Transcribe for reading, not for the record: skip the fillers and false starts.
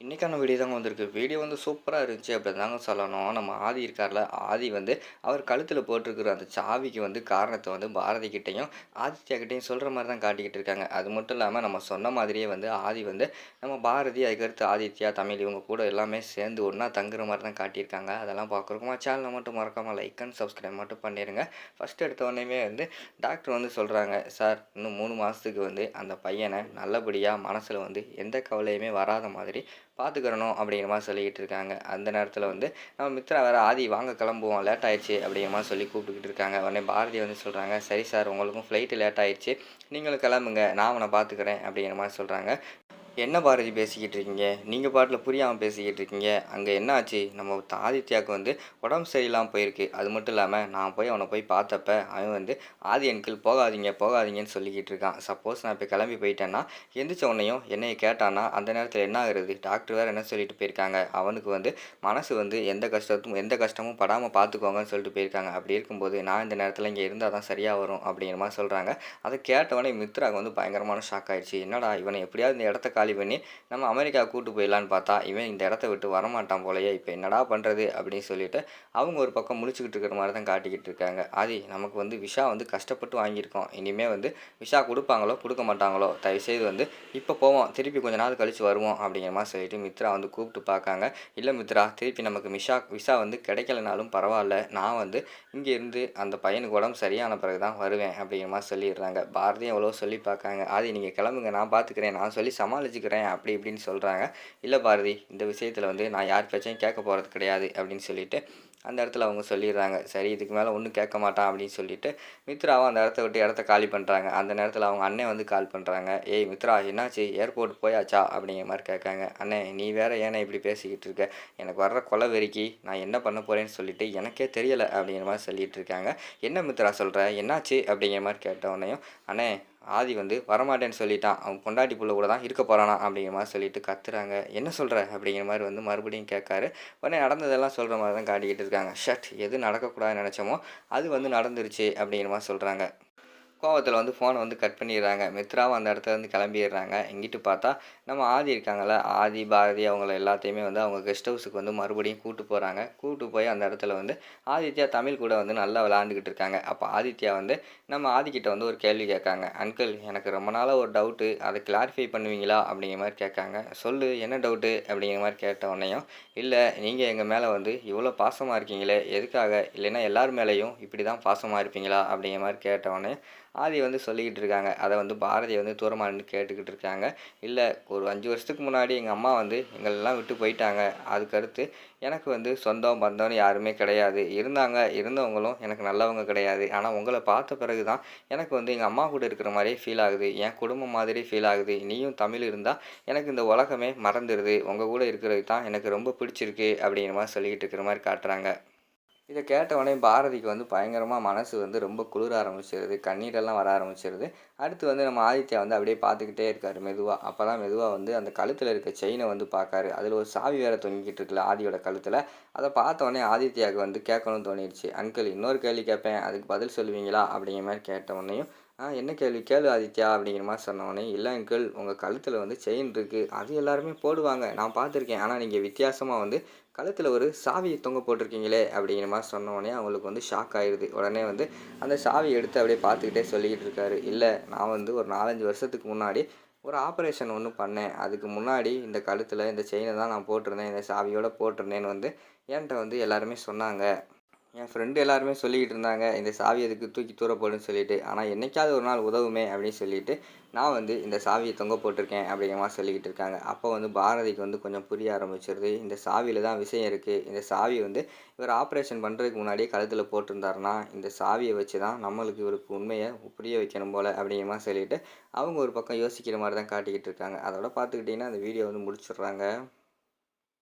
இன்றைக்கான வீடியோ தாங்க வந்திருக்கு. வீடியோ வந்து சூப்பராக இருந்துச்சு அப்படின்னு தாங்க சொல்லணும். நம்ம ஆதி இருக்கார்ல, ஆதி வந்து அவர் கழுத்தில் போட்டிருக்கிற அந்த சாவிக்கு வந்து காரணத்தை வந்து பாரதி கிட்டேயும் ஆதித்யா கிட்டேயும் சொல்கிற மாதிரி தான் காட்டிக்கிட்டு இருக்காங்க. அது மட்டும் இல்லாமல் நம்ம சொன்ன மாதிரியே வந்து ஆதி வந்து நம்ம பாரதி, அதுக்கடுத்து ஆதித்யா, தமிழ் இவங்க கூட எல்லாமே சேர்ந்து ஒன்றா தங்குற மாதிரி தான் காட்டியிருக்காங்க. அதெல்லாம் பார்க்குறோமா சேனலை மட்டும் மறக்காமல் லைக் அண்ட் சப்ஸ்கிரைப் மட்டும் பண்ணிடுங்க. ஃபஸ்ட் எடுத்த உடனேமே வந்து டாக்டர் வந்து சொல்கிறாங்க, சார் இன்னும் 3 மாதத்துக்கு வந்து அந்த பையனை நல்லபடியாக மனசில் வந்து எந்த கவலையுமே வராத மாதிரி பார்த்துக்கிறணும் அப்படிங்கிற மாதிரி சொல்லிக்கிட்டு இருக்காங்க. அந்த நேரத்தில் வந்து நம்ம மித்ரா வேறு ஆதி வாங்க கிளம்புவோம் லேட் ஆயிடுச்சு அப்படிங்கிற மாதிரி சொல்லி கூப்பிட்டுக்கிட்டு இருக்காங்க. உடனே பாரதி வந்து சொல்கிறாங்க, சரி சார் உங்களுக்கும் ஃப்ளைட்டு லேட் ஆயிடுச்சு, நீங்களும் கிளம்புங்க, நான் அவனை பார்த்துக்கிறேன் அப்படிங்கிற மாதிரி சொல்கிறாங்க. என்ன பாரதி பேசிக்கிட்டு இருக்கீங்க? நீங்கள் பாட்டில் புரியாமல் பேசிக்கிட்டு இருக்கீங்க. அங்கே என்ன ஆச்சு? நம்ம ஆதித்யாவுக்கு வந்து உடம்பு சரியில்லாமல் போயிருக்கு. அது மட்டும் இல்லாமல் நான் போய் அவனை போய் பார்த்தப்ப அவன் வந்து ஆதி அங்கிள் போகாதீங்க போகாதீங்கன்னு சொல்லிக்கிட்டு இருக்கான். சப்போஸ் நான் இப்போ கிளம்பி போயிட்டேன்னா எந்திரிச்ச உடனேயும் என்னையை கேட்டான்னா அந்த நேரத்தில் என்ன ஆகுறது? டாக்டர் வேறு என்ன சொல்லிட்டு போயிருக்காங்க, அவனுக்கு வந்து மனசு வந்து எந்த கஷ்டமும் படாமல் பார்த்துக்கோங்கன்னு சொல்லிட்டு போயிருக்காங்க. அப்படி இருக்கும்போது நான் இந்த நேரத்தில் இங்கே இருந்தால் தான் சரியாக வரும் அப்படிங்கிற மாதிரி சொல்கிறாங்க. அதை கேட்டவொடனே மித்ராவுக்கு வந்து பயங்கரமான ஷாக் ஆயிடுச்சு. என்னடா இவனை எப்படியாவது இந்த இடத்த காலி பண்ணி நம்ம அமெரிக்கா கூட்டு போயிடலான்னு பார்த்தா இவன் இந்த இடத்த விட்டு வரமாட்டான் போலையே, இப்போ என்னடா பண்ணுறது அப்படின்னு சொல்லிட்டு அவங்க ஒரு பக்கம் முழிச்சுக்கிட்டு இருக்கிற மாதிரி தான் காட்டிக்கிட்டு இருக்காங்க. ஆதி நமக்கு வந்து விஷா வந்து கஷ்டப்பட்டு வாங்கியிருக்கோம், இனிமேல் வந்து விஷா கொடுப்பாங்களோ கொடுக்க மாட்டாங்களோ, தயவுசெய்து வந்து இப்போ போவோம், திருப்பி கொஞ்ச நாள் கழித்து வருவோம் அப்படிங்கிற மாதிரி சொல்லிட்டு மித்ரா வந்து கூப்பிட்டு பார்க்காங்க. இல்லை மித்ரா, திருப்பி நமக்கு விஷா வந்து கிடைக்கலனாலும் பரவாயில்ல, நான் வந்து இங்கே இருந்து அந்த பையனுக்கு உடம்பு சரியான பிறகு தான் வருவேன் அப்படிங்கிற மாதிரி சொல்லிடுறாங்க. பாரதியும் எவ்வளோ சொல்லி பார்க்காங்க. ஆதி நீங்கள் கிளம்புங்க, நான் பார்த்துக்கிறேன், நான் சொல்லி சமாளிச்சுக்கிறேன் அப்படி இப்படின்னு சொல்கிறாங்க. இல்லை பாரதி, இந்த விஷயத்தில் வந்து நான் யார் பேச்சையும் கேட்க போகிறது கிடையாது அப்படின்னு சொல்லிட்டு அந்த இடத்துல அவங்க சொல்லிடுறாங்க. சரி இதுக்கு மேலே ஒன்றும் கேட்க மாட்டான் அப்படின்னு சொல்லிட்டு மித்ராவும் அந்த இடத்த காலி பண்ணுறாங்க. அந்த நேரத்தில் அவங்க அண்ணன் வந்து கால் பண்ணுறாங்க. ஏய் மித்ரா, என்னாச்சு, ஏர்போர்ட் போயாச்சா அப்படிங்கிற மாதிரி கேட்காங்க. அண்ணே நீ வேற ஏன்னா இப்படி பேசிக்கிட்டு இருக்க, எனக்கு வர்ற கொலை வெறிக்கி நான் என்ன பண்ண போகிறேன்னு சொல்லிட்டு எனக்கே தெரியலை அப்படிங்கிற மாதிரி சொல்லிட்டு இருக்காங்க. என்ன மித்ரா சொல்கிற, என்னாச்சு அப்படிங்கிற மாதிரி கேட்டவொடனையும், அண்ணே ஆதி வந்து வரமாட்டேன்னு சொல்லிட்டான், அவன் பொண்டாட்டி புள்ள கூட தான் இருக்க போகிறானா அப்படிங்கிற மாதிரி சொல்லிட்டு கத்துறாங்க. என்ன சொல்கிற அப்படிங்கிற மாதிரி வந்து மறுபடியும் கேட்காரு. உடனே நடந்ததெல்லாம் சொல்கிற மாதிரி தான் காட்டிக்கிட்டு இருக்காங்க. ஷட், எது நடக்கக்கூடாதுன்னு நினச்சோமோ அது வந்து நடந்துருச்சு அப்படிங்கிற மாதிரி சொல்கிறாங்க. கோவத்தில் வந்து ஃபோனை வந்து கட் பண்ணிடுறாங்க. மித்ராவும் அந்த இடத்துல இருந்து கிளம்பிடுறாங்க. இங்கிட்டு பார்த்தா நம்ம ஆதி இருக்காங்கள்ல, ஆதி பாரதி அவங்கள எல்லாத்தையுமே வந்து அவங்க கெஸ்ட் ஹவுஸுக்கு வந்து மறுபடியும் கூப்பிட்டு போகிறாங்க. கூப்பிட்டு போய் அந்த இடத்துல வந்து ஆதித்யா தமிழ் கூட வந்து நல்லா விளாண்டுக்கிட்டு இருக்காங்க. அப்போ ஆதித்யா வந்து நம்ம ஆதிக்கிட்ட வந்து ஒரு கேள்வி கேட்காங்க. அங்கிள், எனக்கு ரொம்ப நாளாக ஒரு டவுட்டு, அதை கிளாரிஃபை பண்ணுவீங்களா அப்படிங்கிற மாதிரி கேட்காங்க. சொல்லு என்ன டவுட்டு அப்படிங்கிற மாதிரி கேட்ட உடனேயும், இல்லை நீங்கள் எங்கள் மேலே வந்து இவ்வளோ பாசமாக இருக்கீங்களே எதுக்காக, இல்லைன்னா எல்லார் மேலேயும் இப்படி தான் பாசமாக இருப்பீங்களா அப்படிங்கிற மாதிரி கேட்ட உடனே ஆதி வந்து சொல்லிக்கிட்டு இருக்காங்க. அதை வந்து பாரதி வந்து தூரமாக நின்று கேட்டுக்கிட்டு இருக்காங்க. இல்லை ஒரு 5 வருஷத்துக்கு முன்னாடி எங்கள் அம்மா வந்து எங்களெல்லாம் விட்டு போயிட்டாங்க. அதுக்கடுத்து எனக்கு வந்து சொந்தம் பந்தம்னு யாருமே கிடையாது. இருந்தவங்களும் எனக்கு நல்லவங்க கிடையாது. ஆனால் உங்களை பார்த்த பிறகு தான் எனக்கு வந்து எங்கள் அம்மா கூட இருக்கிற மாதிரியே ஃபீல் ஆகுது, என் குடும்பம் மாதிரி ஃபீல் ஆகுது. நீயும் தமிழ் இருந்தால் எனக்கு இந்த உலகமே மறந்துடுது, உங்கள் கூட இருக்கிறது தான் எனக்கு ரொம்ப பிடிச்சிருக்கு அப்படிங்கிற மாதிரி சொல்லிக்கிட்டு இருக்கிற மாதிரி காட்டுறாங்க. இதை கேட்டவொடனே பாரதிக்கு வந்து பயங்கரமாக மனசு வந்து ரொம்ப குளிர ஆரம்பிச்சிருது, கண்ணீரெல்லாம் வர ஆரம்பிச்சிருது. அடுத்து வந்து நம்ம ஆதித்யா வந்து அப்படியே பார்த்துக்கிட்டே இருக்கார் மெதுவாக. அப்போ தான் மெதுவாக வந்து அந்த கழுத்தில் இருக்க செயினை வந்து பார்க்காரு. அதில் ஒரு சாவி வேறு தொங்கிக்கிட்டு இருக்குல்ல ஆதியோட கழுத்தில். அதை பார்த்தவொடனே ஆதித்யாவுக்கு வந்து கேட்கணும்னு தோணிடுச்சு. அங்கிள் இன்னொரு கேள்வி கேட்பேன், அதுக்கு பதில் சொல்லுவீங்களா அப்படிங்கிற மாதிரி கேட்டவொடனையும், என்ன கேள்வி கேளு ஆதித்யா அப்படிங்கிற மாதிரி சொன்னவொடனே, இல்லை அங்கிள் உங்கள் கழுத்தில் வந்து செயின் இருக்குது, அது எல்லாருமே போடுவாங்க, நான் பார்த்துருக்கேன், ஆனால் நீங்கள் வித்தியாசமாக வந்து கழுத்தில் ஒரு சாவியை தொங்க போட்டிருக்கீங்களே அப்படிங்கிற மாதிரி சொன்னோடனே அவங்களுக்கு வந்து ஷாக் ஆகிடுது. உடனே வந்து அந்த சாவியை எடுத்து அப்படியே பார்த்துக்கிட்டே சொல்லிக்கிட்டு இருக்காரு. இல்லை நான் வந்து ஒரு 4-5 வருஷத்துக்கு முன்னாடி ஒரு ஆப்ரேஷன் ஒன்று பண்ணேன், அதுக்கு முன்னாடி இந்த கழுத்தில் இந்த செயினை தான் நான் போட்டிருந்தேன், இந்த சாவியோடு போட்டிருந்தேன்னு வந்து என்கிட்ட வந்து எல்லாருமே சொன்னாங்க. என் ஃப்ரெண்டு எல்லாருமே சொல்லிக்கிட்டு இருந்தாங்க, இந்த சாவி எதுக்கு தூக்கி தூர போடுன்னு சொல்லிட்டு. ஆனால் என்றைக்காவது ஒரு நாள் உதவுமே அப்படின்னு சொல்லிட்டு நான் வந்து இந்த சாவியை தொங்க போட்டிருக்கேன் அப்படிங்கிற மாதிரி சொல்லிக்கிட்டு இருக்காங்க. அப்போ வந்து பாரதிக்கு வந்து கொஞ்சம் புரிய ஆரம்பிச்சிருது. இந்த சாவியில் தான் விஷயம் இருக்குது. இந்த சாவி வந்து இவர் ஆப்ரேஷன் பண்ணுறதுக்கு முன்னாடியே கழுத்தில் போட்டிருந்தாருன்னா இந்த சாவியை வச்சு தான் நம்மளுக்கு இவருக்கு உண்மையை புரிய வைக்கணும் போல் அப்படிங்கிற மாதிரி சொல்லிட்டு அவங்க ஒரு பக்கம் யோசிக்கிற மாதிரி தான் காட்டிக்கிட்டு இருக்காங்க. அதோட பார்த்துக்கிட்டிங்கன்னா அந்த வீடியோ வந்து முடிச்சிடுறாங்க.